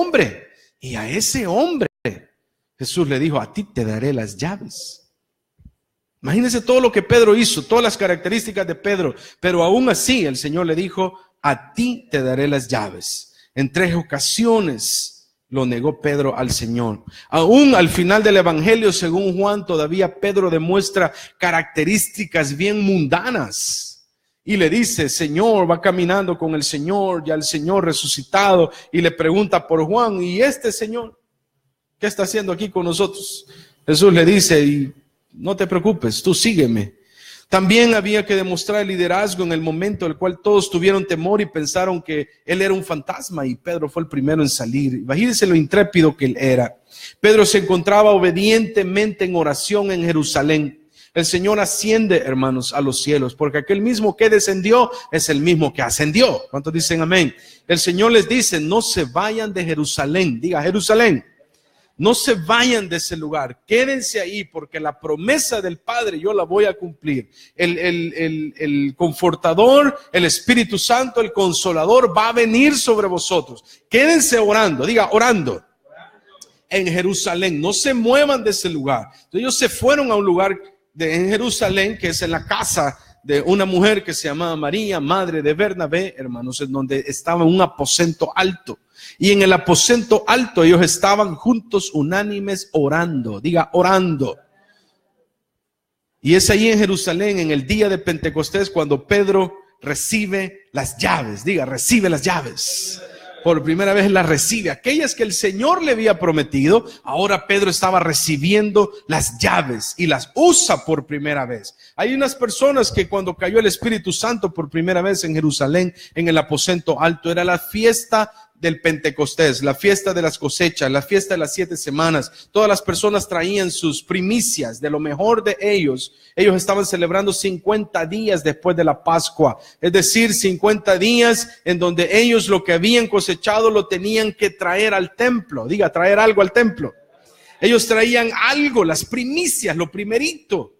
hombre. Y a ese hombre Jesús le dijo: a ti te daré las llaves. Imagínense todo lo que Pedro hizo, todas las características de Pedro, pero aún así el Señor le dijo: a ti te daré las llaves. En 3 ocasiones lo negó Pedro al Señor. Aún al final del Evangelio, según Juan, todavía Pedro demuestra características bien mundanas. Y le dice: Señor, va caminando con el Señor, ya el Señor resucitado, y le pregunta por Juan: ¿y este Señor qué está haciendo aquí con nosotros? Jesús le dice: y no te preocupes, tú sígueme. También había que demostrar liderazgo en el momento en el cual todos tuvieron temor y pensaron que él era un fantasma, y Pedro fue el primero en salir. Imagínense lo intrépido que él era. Pedro se encontraba obedientemente en oración en Jerusalén. El Señor asciende, hermanos, a los cielos, porque aquel mismo que descendió es el mismo que ascendió. ¿Cuántos dicen amén? El Señor les dice: no se vayan de Jerusalén. Diga: Jerusalén. No se vayan de ese lugar, quédense ahí, porque la promesa del Padre yo la voy a cumplir. El Confortador, el Espíritu Santo, el Consolador va a venir sobre vosotros. Quédense orando, diga: orando en Jerusalén. No se muevan de ese lugar. Entonces ellos se fueron a un lugar en Jerusalén, que es en la casa de una mujer que se llamaba María, madre de Bernabé, hermanos, en donde estaba un aposento alto. Y en el aposento alto ellos estaban juntos, unánimes, orando. Diga: orando. Y es ahí en Jerusalén, en el día de Pentecostés, cuando Pedro recibe las llaves. Diga: recibe las llaves. Por primera vez las recibe, aquellas que el Señor le había prometido. Ahora Pedro estaba recibiendo las llaves y las usa por primera vez. Hay unas personas que cuando cayó el Espíritu Santo por primera vez en Jerusalén, en el aposento alto, era la fiesta del Pentecostés, la fiesta de las cosechas, la fiesta de las 7 semanas. Todas las personas traían sus primicias de lo mejor de ellos. Ellos estaban celebrando 50 días después de la Pascua, es decir, 50 días en donde ellos lo que habían cosechado lo tenían que traer al templo. Diga: traer algo al templo. Ellos traían algo, las primicias, lo primerito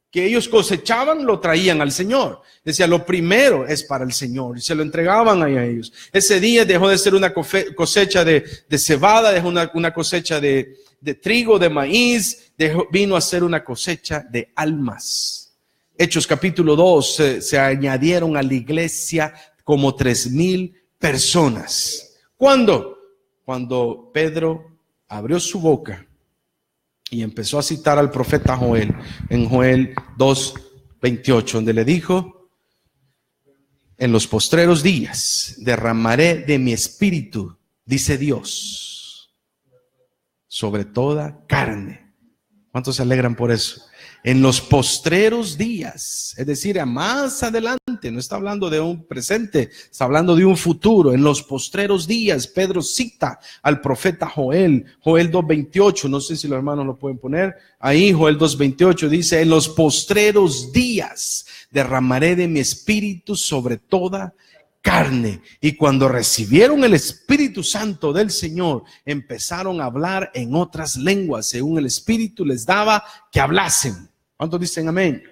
que ellos cosechaban, lo traían al Señor. Decía: lo primero es para el Señor, y se lo entregaban a ellos. Ese día dejó de ser una cosecha de cebada, dejó una cosecha de trigo, de maíz, vino a ser una cosecha de almas. Hechos capítulo 2, se añadieron a la iglesia como 3,000 personas. ¿Cuándo? Cuando Pedro abrió su boca y empezó a citar al profeta Joel, en Joel 2:28, donde le dijo: en los postreros días derramaré de mi espíritu, dice Dios, sobre toda carne. ¿Cuántos se alegran por eso? En los postreros días, es decir, a más adelante. No está hablando de un presente, está hablando de un futuro. En los postreros días, Pedro cita al profeta Joel, Joel 2:28, no sé si los hermanos lo pueden poner ahí. Joel 2:28 dice: en los postreros días derramaré de mi espíritu sobre toda carne. Y cuando recibieron el Espíritu Santo del Señor, empezaron a hablar en otras lenguas, según el Espíritu les daba que hablasen. ¿Cuántos dicen amén?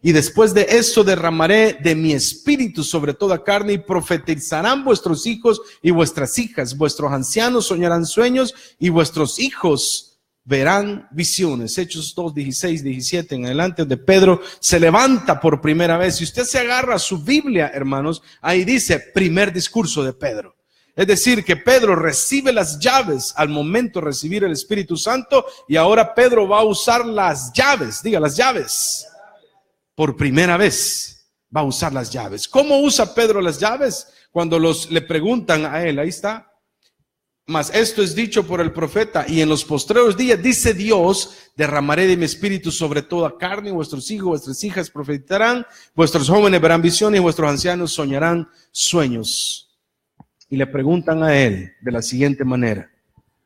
Y después de eso derramaré de mi espíritu sobre toda carne, y profetizarán vuestros hijos y vuestras hijas. Vuestros ancianos soñarán sueños y vuestros hijos verán visiones. Hechos 2:16-17 en adelante, donde Pedro se levanta por primera vez. Si usted se agarra a su Biblia, hermanos, ahí dice primer discurso de Pedro. Es decir, que Pedro recibe las llaves al momento de recibir el Espíritu Santo, y ahora Pedro va a usar las llaves. Diga: las llaves. Por primera vez va a usar las llaves. ¿Cómo usa Pedro las llaves? Cuando le preguntan a él, ahí está: mas esto es dicho por el profeta, y en los postreros días, dice Dios, derramaré de mi espíritu sobre toda carne, vuestros hijos, vuestras hijas profetizarán, vuestros jóvenes verán visiones, y vuestros ancianos soñarán sueños. Y le preguntan a él de la siguiente manera,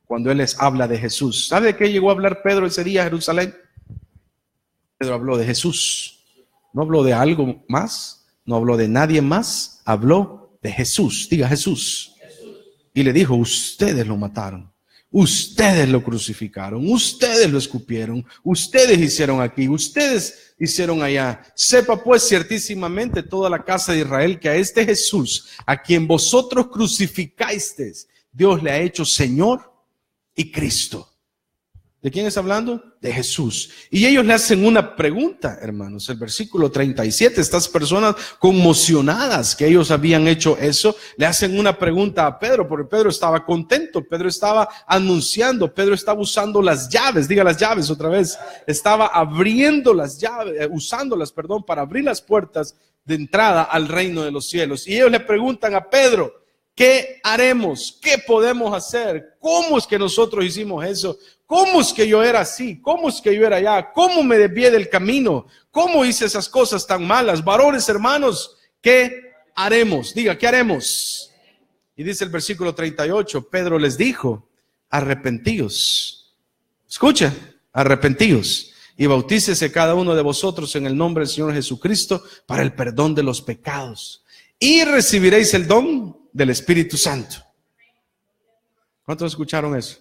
cuando él les habla de Jesús. ¿Sabe de qué llegó a hablar Pedro ese día a Jerusalén? Pedro habló de Jesús. No habló de algo más, no habló de nadie más, habló de Jesús. Diga: Jesús. Y le dijo: ustedes lo mataron, ustedes lo crucificaron, ustedes lo escupieron, ustedes hicieron aquí, ustedes hicieron allá. Sepa pues ciertísimamente toda la casa de Israel que a este Jesús, a quien vosotros crucificasteis, Dios le ha hecho Señor y Cristo. ¿De quién está hablando? De Jesús. Y ellos le hacen una pregunta, hermanos. El versículo 37, estas personas conmocionadas que ellos habían hecho eso, le hacen una pregunta a Pedro, porque Pedro estaba contento, Pedro estaba anunciando, Pedro estaba usando las llaves, diga las llaves otra vez, estaba abriendo las llaves, usándolas, perdón, para abrir las puertas de entrada al reino de los cielos. Y ellos le preguntan a Pedro, ¿qué haremos? ¿Qué podemos hacer? ¿Cómo es que nosotros hicimos eso? ¿Cómo es que yo era así? ¿Cómo es que yo era allá? ¿Cómo me desvié del camino? ¿Cómo hice esas cosas tan malas? Varones, hermanos, ¿qué haremos? Diga, ¿qué haremos? Y dice el versículo 38, Pedro les dijo, arrepentíos. Escucha, arrepentíos y bautícese cada uno de vosotros en el nombre del Señor Jesucristo para el perdón de los pecados y recibiréis el don del Espíritu Santo. ¿Cuántos escucharon eso?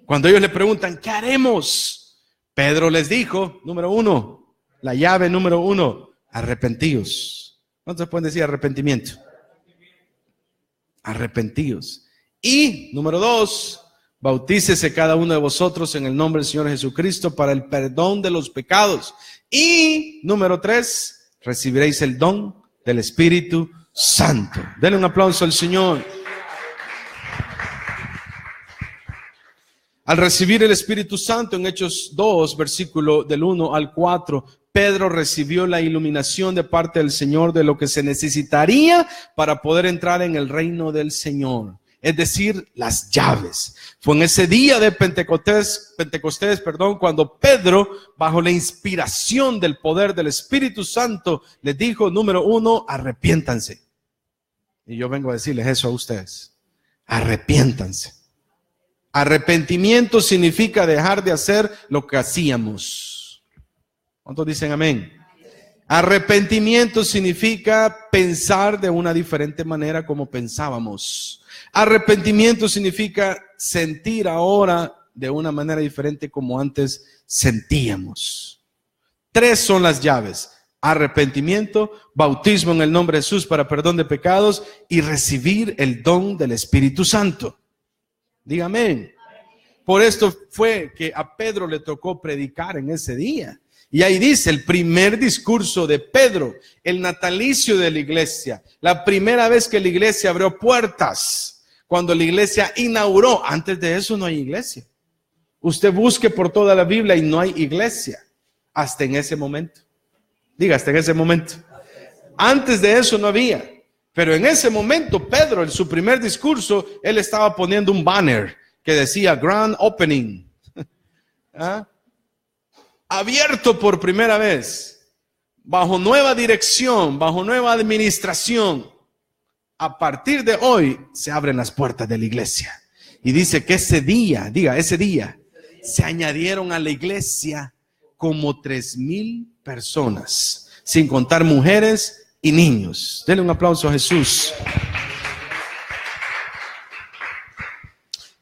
Cuando ellos le preguntan, ¿qué haremos? Pedro les dijo, número 1, la llave número 1, arrepentíos. ¿Cuántos pueden decir arrepentimiento? Arrepentíos. Y número 2, bautícese cada uno de vosotros en el nombre del Señor Jesucristo para el perdón de los pecados. Y número 3, recibiréis el don del Espíritu Santo. Denle un aplauso al Señor. Al recibir el Espíritu Santo en Hechos 2, versículo del 1 al 4, Pedro recibió la iluminación de parte del Señor de lo que se necesitaría para poder entrar en el reino del Señor. Es decir, las llaves. Fue en ese día de Pentecostés, cuando Pedro, bajo la inspiración del poder del Espíritu Santo, les dijo, número 1, arrepiéntanse. Y yo vengo a decirles eso a ustedes. Arrepiéntanse. Arrepentimiento significa dejar de hacer lo que hacíamos. ¿Cuántos dicen amén? Arrepentimiento significa pensar de una diferente manera como pensábamos. Arrepentimiento significa sentir ahora de una manera diferente como antes sentíamos. 3 son las llaves: arrepentimiento, bautismo en el nombre de Jesús para perdón de pecados y recibir el don del Espíritu Santo. Dígame. Por esto fue que a Pedro le tocó predicar en ese día. Y ahí dice el primer discurso de Pedro, el natalicio de la iglesia, la primera vez que la iglesia abrió puertas, cuando la iglesia inauguró. Antes de eso no hay iglesia. Usted busque por toda la Biblia y no hay iglesia hasta en ese momento. Diga, hasta en ese momento. Antes de eso no había. Pero en ese momento Pedro, en su primer discurso, él estaba poniendo un banner que decía Grand Opening. ¿Ah? Abierto por primera vez, bajo nueva dirección, bajo nueva administración. A partir de hoy se abren las puertas de la iglesia. Y dice que ese día, diga, ese día, se añadieron a la iglesia como 3,000 personas, sin contar mujeres y niños. Denle un aplauso a Jesús.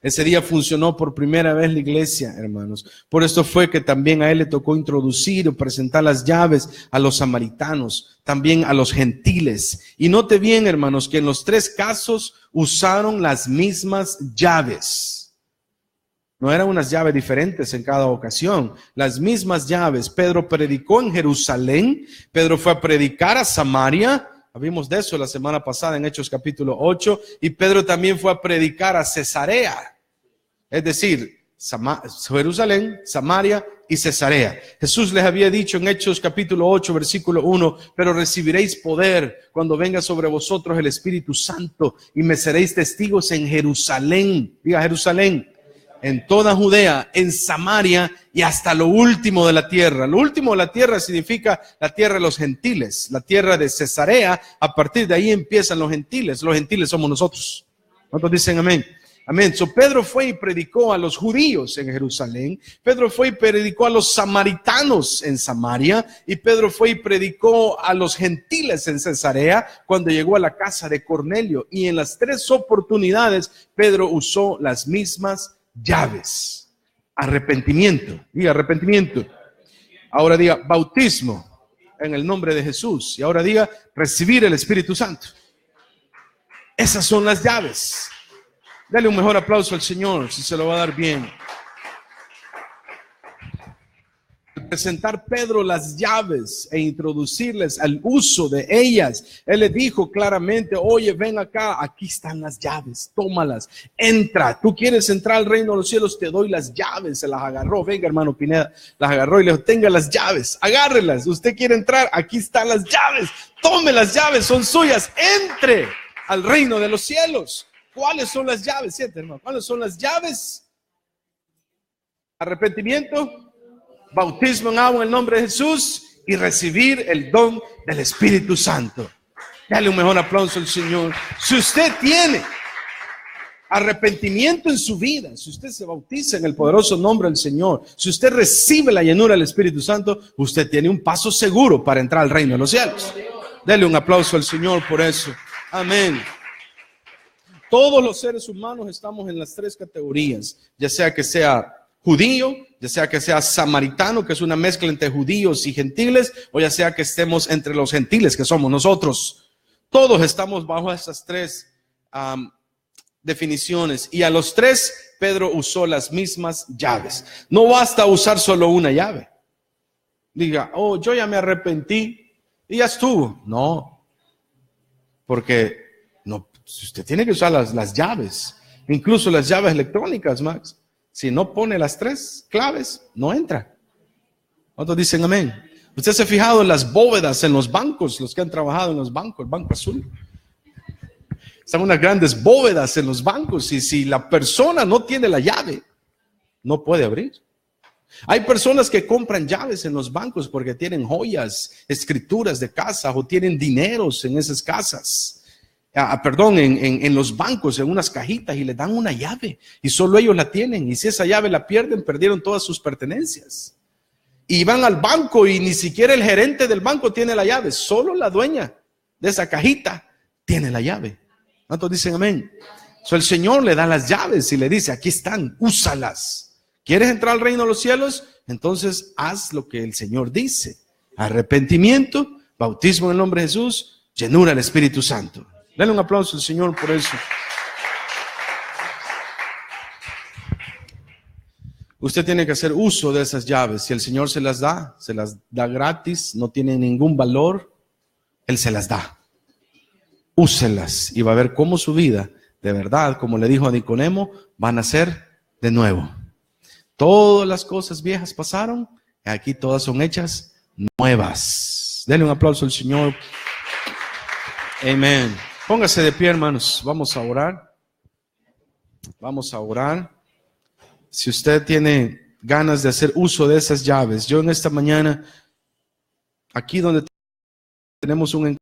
Ese día funcionó por primera vez la iglesia, hermanos. Por esto fue que también a él le tocó introducir o presentar las llaves a los samaritanos, también a los gentiles. Y note bien, hermanos, que en los 3 casos usaron las mismas llaves. No eran unas llaves diferentes en cada ocasión, las mismas llaves. Pedro predicó en Jerusalén, Pedro fue a predicar a Samaria. Hablamos de eso la semana pasada en Hechos capítulo 8. Y Pedro también fue a predicar a Cesarea. Es decir, Jerusalén, Samaria y Cesarea. Jesús les había dicho en Hechos capítulo 8, versículo 1, pero recibiréis poder cuando venga sobre vosotros el Espíritu Santo y me seréis testigos en Jerusalén. Diga Jerusalén. En toda Judea, en Samaria y hasta lo último de la tierra. Lo último de la tierra significa la tierra de los gentiles, la tierra de Cesarea. A partir de ahí empiezan los gentiles. Los gentiles somos nosotros. ¿Cuántos dicen amén? Amén. So Pedro fue y predicó a los judíos en Jerusalén. Pedro fue y predicó a los samaritanos en Samaria. Y Pedro fue y predicó a los gentiles en Cesarea cuando llegó a la casa de Cornelio. Y en las 3 oportunidades, Pedro usó las mismas llaves. Arrepentimiento. Diga arrepentimiento. Ahora diga bautismo en el nombre de Jesús. Y ahora diga recibir el Espíritu Santo. Esas son las llaves. Dale un mejor aplauso al Señor, si se lo va a dar bien. Al presentar Pedro las llaves e introducirles al uso de ellas, él le dijo claramente: oye, ven acá, aquí están las llaves, tómalas, entra. Tú quieres entrar al reino de los cielos, te doy las llaves. Se las agarró, venga hermano Pineda, las agarró y le dijo: tenga las llaves, agárrelas. Usted quiere entrar, aquí están las llaves, tome las llaves, son suyas, entre al reino de los cielos. ¿Cuáles son las llaves? Siente, hermano, ¿cuáles son las llaves? Arrepentimiento, bautismo en agua en el nombre de Jesús y recibir el don del Espíritu Santo. Dale un mejor aplauso al Señor. Si usted tiene arrepentimiento en su vida, si usted se bautiza en el poderoso nombre del Señor, si usted recibe la llenura del Espíritu Santo, usted tiene un paso seguro para entrar al reino de los cielos. Dale un aplauso al Señor por eso. Amén. Todos los seres humanos estamos en las tres categorías, ya sea que sea judío, ya sea que sea samaritano, que es una mezcla entre judíos y gentiles, o ya sea que estemos entre los gentiles, que somos nosotros. Todos estamos bajo esas tres definiciones, y a los tres Pedro usó las mismas llaves. No basta usar solo una llave. Diga: oh, yo ya me arrepentí y ya estuvo. No, porque no, usted tiene que usar las llaves, incluso las llaves electrónicas, Max. Si no pone las tres claves, no entra. ¿Cuántos dicen amén? Usted se ha fijado en las bóvedas en los bancos, los que han trabajado en los bancos, el Banco Azul. Están unas grandes bóvedas en los bancos, y si la persona no tiene la llave, no puede abrir. Hay personas que compran llaves en los bancos porque tienen joyas, escrituras de casa, o tienen dineros en esas casas. En los bancos, en unas cajitas, y le dan una llave y solo ellos la tienen, y si esa llave la pierden, perdieron todas sus pertenencias. Y van al banco y ni siquiera el gerente del banco tiene la llave, solo la dueña de esa cajita tiene la llave. ¿Cuántos dicen amén? El Señor le da las llaves y le dice: aquí están, úsalas. ¿Quieres entrar al reino de los cielos? Entonces haz lo que el Señor dice: arrepentimiento, bautismo en el nombre de Jesús, llenura del Espíritu Santo. Dale un aplauso al Señor por eso. Usted tiene que hacer uso de esas llaves. Si el Señor se las da gratis, no tienen ningún valor, Él se las da. Úselas y va a ver cómo su vida, de verdad, como le dijo a Nicodemo, van a ser de nuevo. Todas las cosas viejas pasaron, aquí todas son hechas nuevas. Dele un aplauso al Señor. Amén. Póngase de pie, hermanos. Vamos a orar. Vamos a orar. Si usted tiene ganas de hacer uso de esas llaves, yo en esta mañana, aquí donde tenemos un encuentro,